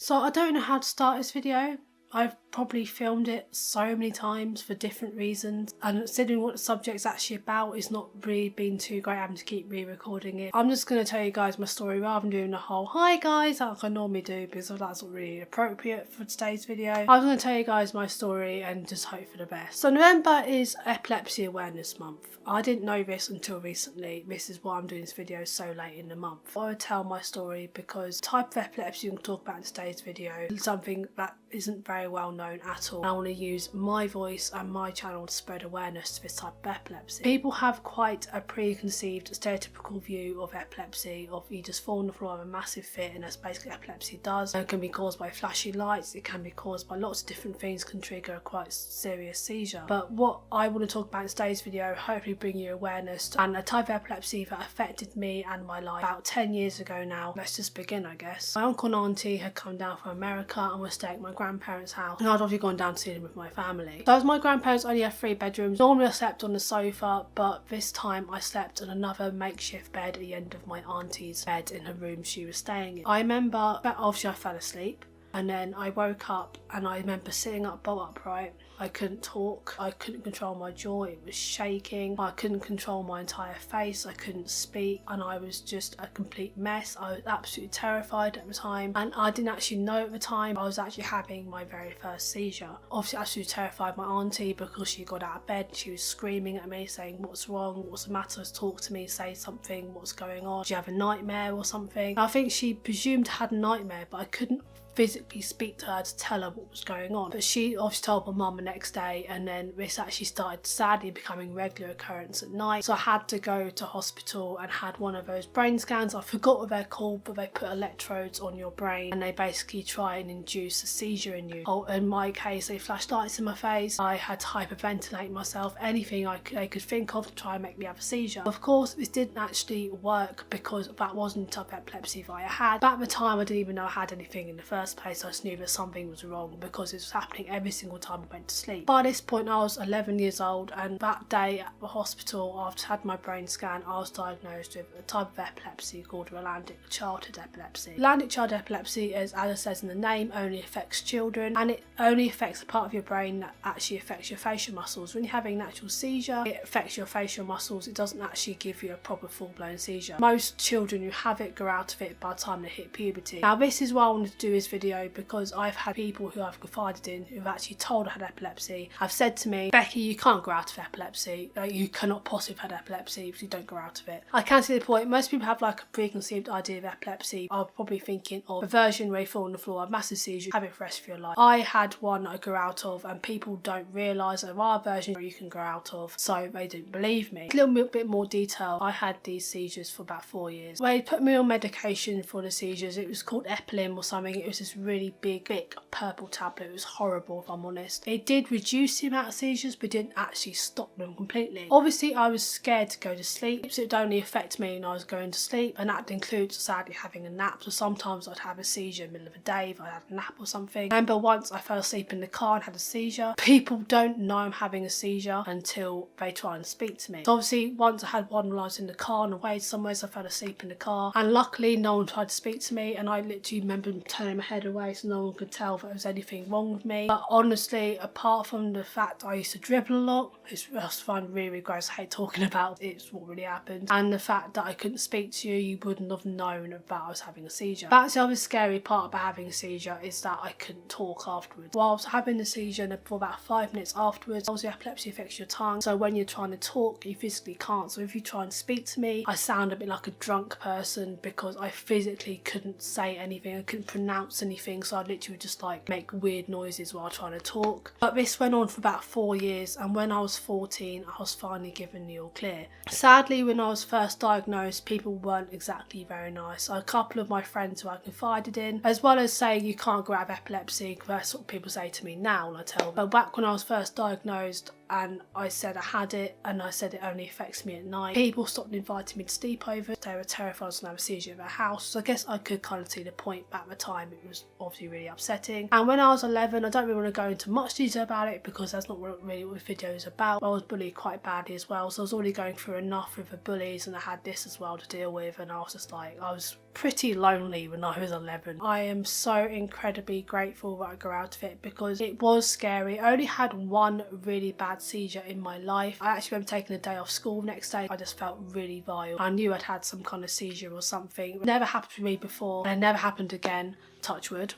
So I don't know how to start this video. I've probably filmed it so many times for different reasons, and considering what the subject's actually about, it's not really been too great having to keep re-recording it. I'm just going to tell you guys my story rather than doing the whole hi guys like I normally do, because that's not really appropriate for today's video. I'm going to tell you guys my story and just hope for the best. So November is Epilepsy Awareness Month. I didn't know this until recently. This is why I'm doing this video so late in the month. I would tell my story because the type of epilepsy I'm going to talk about in today's video is something that isn't very well known at all. I want to use my voice and my channel to spread awareness to this type of epilepsy. People have quite a preconceived stereotypical view of epilepsy, of you just fall on the floor of a massive fit, and that's basically what epilepsy does. It can be caused by flashing lights, it can be caused by lots of different things, can trigger a quite serious seizure. But what I want to talk about in today's video, hopefully bring you awareness to, and a type of epilepsy that affected me and my life about 10 years ago now. Let's just begin, I guess. My uncle and auntie had come down from America and were staying at my grandparents' house, and I'd obviously gone down to see them with my family. So as my grandparents only have 3 bedrooms, normally I slept on the sofa, but this time I slept on another makeshift bed at the end of my auntie's bed in her room she was staying in. I remember that obviously I fell asleep, and then I woke up and I remember sitting up bolt upright. I couldn't talk, I couldn't control my jaw, it was shaking, I couldn't control my entire face, I couldn't speak, and I was just a complete mess. I was absolutely terrified at the time, and I didn't actually know at the time I was actually having my very first seizure. Obviously absolutely terrified my auntie because she got out of bed, she was screaming at me saying, what's wrong, what's the matter, talk to me, say something, what's going on, do you have a nightmare or something? I think she presumed I had a nightmare, but I couldn't physically speak to her to tell her what was going on. But she obviously told my mum the next day, and then this actually started sadly becoming regular occurrence at night. So I had to go to hospital and had one of those brain scans. I forgot what they're called, but they put electrodes on your brain and they basically try and induce a seizure in you. Oh, in my case, they flashed lights in my face. I had to hyperventilate myself, anything they could think of to try and make me have a seizure. Of course, this didn't actually work because that wasn't the type of epilepsy that I had. But at the time, I didn't even know I had anything in the first place. I just knew that something was wrong because it was happening every single time I went to sleep. By this point I was 11 years old, and that day at the hospital after I had my brain scan I was diagnosed with a type of epilepsy called rolandic childhood epilepsy. Rolandic childhood epilepsy, as it says in the name, only affects children, and it only affects the part of your brain that actually affects your facial muscles. When you're having an actual seizure, it affects your facial muscles, it doesn't actually give you a proper full-blown seizure. Most children who have it grow out of it by the time they hit puberty. Now this is why I wanted to do this video, because I've had people who I've confided in who've actually told I had epilepsy have said to me, Becky, you can't grow out of epilepsy, you cannot possibly have had epilepsy if you don't grow out of it. I can see the point. Most people have like a preconceived idea of epilepsy, are probably thinking of a version where you fall on the floor, a massive seizure, have it for the rest of your life. I had one that I grew out of, and people don't realise there are versions where you can grow out of, so they didn't believe me. A little bit more detail, I had these seizures for about 4 years. They put me on medication for the seizures. It was called Epilim or something. It was this really big purple tablet. It was horrible, if I'm honest. It did reduce the amount of seizures but didn't actually stop them completely. Obviously I was scared to go to sleep, so it would only affect me when I was going to sleep, and that includes sadly having a nap. So sometimes I'd have a seizure in the middle of the day if I had a nap or something. I remember once I fell asleep in the car and had a seizure. People don't know I'm having a seizure until they try and speak to me. So obviously once I had one when I was in the car and away somewhere, so I fell asleep in the car, and luckily no one tried to speak to me, and I literally remember turning my head away so no one could tell if there was anything wrong with me. But honestly, apart from the fact I used to dribble a lot, which I find really gross, I hate talking about, it's what really happened, and the fact that I couldn't speak to you, you wouldn't have known about I was having a seizure. That's the other scary part about having a seizure, is that I couldn't talk afterwards. While I was having the seizure, and for about 5 minutes afterwards, obviously epilepsy affects your tongue, so when you're trying to talk you physically can't. So if you try and speak to me, I sound a bit like a drunk person because I physically couldn't say anything, I couldn't pronounce anything, so I literally would just like make weird noises while trying to talk. But this went on for about 4 years, and when I was 14 I was finally given the all clear. Sadly, when I was first diagnosed, people weren't exactly very nice. A couple of my friends who I confided in, as well as saying you can't grow out of epilepsy, because that's what people say to me now and I tell them. But back when I was first diagnosed and I said I had it, and I said it only affects me at night, people stopped inviting me to sleepovers. They were terrified I was going to have a seizure in their house. So I guess I could kind of see the point, but at the time it was obviously really upsetting. And when I was 11, I don't really want to go into much detail about it because that's not really what the video is about. I was bullied quite badly as well, so I was already going through enough with the bullies, and I had this as well to deal with, and I was just like, I was pretty lonely when I was 11. I am so incredibly grateful that I grew out of it because it was scary. I only had one really bad seizure in my life. I actually remember taking a day off school the next day. I just felt really vile. I knew I'd had some kind of seizure or something. It never happened to me before and it never happened again, touch wood.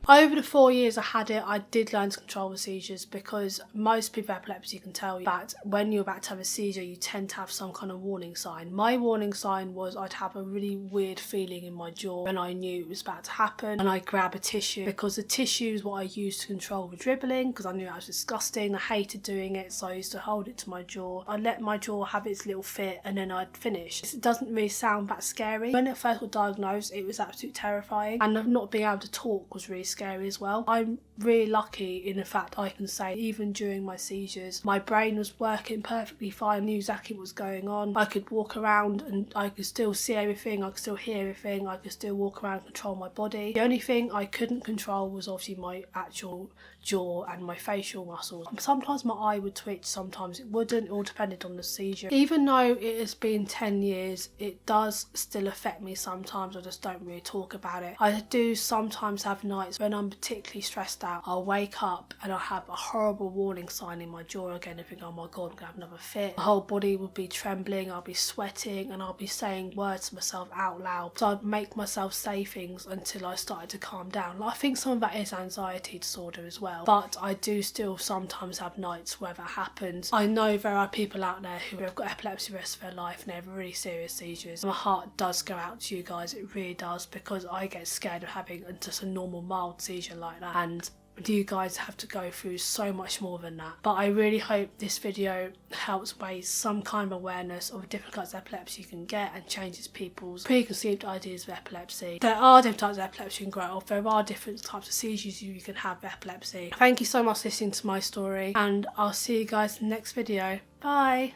Over the 4 years I had it, I did learn to control the seizures, because most people with epilepsy can tell you that when you're about to have a seizure you tend to have some kind of warning sign. My warning sign was I'd have a really weird feeling in my jaw when I knew it was about to happen, and I'd grab a tissue, because the tissue is what I used to control the dribbling, because I knew that was disgusting. I hated doing it, so I used to hold it to my jaw. I'd let my jaw have its little fit and then I'd finish. It doesn't really sound that scary. When it first got diagnosed it was absolutely terrifying, and not being able to talk was really scary as well. I'm really lucky in the fact I can say even during my seizures my brain was working perfectly fine, I knew exactly what was going on. I could walk around and I could still see everything, I could still hear everything, I could still walk around and control my body. The only thing I couldn't control was obviously my actual jaw and my facial muscles. Sometimes my eye would twitch, sometimes it wouldn't. It all depended on the seizure. Even though it has been 10 years, it does still affect me sometimes. I just don't really talk about it. I do sometimes have nights when I'm particularly stressed out. I'll wake up and I'll have a horrible warning sign in my jaw again and think, oh my god, I'm gonna have another fit. My whole body will be trembling, I'll be sweating, and I'll be saying words to myself out loud. So I'd make myself say things until I started to calm down. I think some of that is anxiety disorder as well, but I do still sometimes have nights where that happens. I know there are people out there who have got epilepsy the rest of their life and they have really serious seizures. My heart does go out to you guys, it really does, because I get scared of having just a normal mild seizure like that, and you guys have to go through so much more than that. But I really hope this video helps raise some kind of awareness of different kinds of epilepsy you can get and changes people's preconceived ideas of epilepsy. There are different types of epilepsy you can grow up. There are different types of seizures you can have with epilepsy. Thank you so much for listening to my story, and I'll see you guys in the next video. Bye!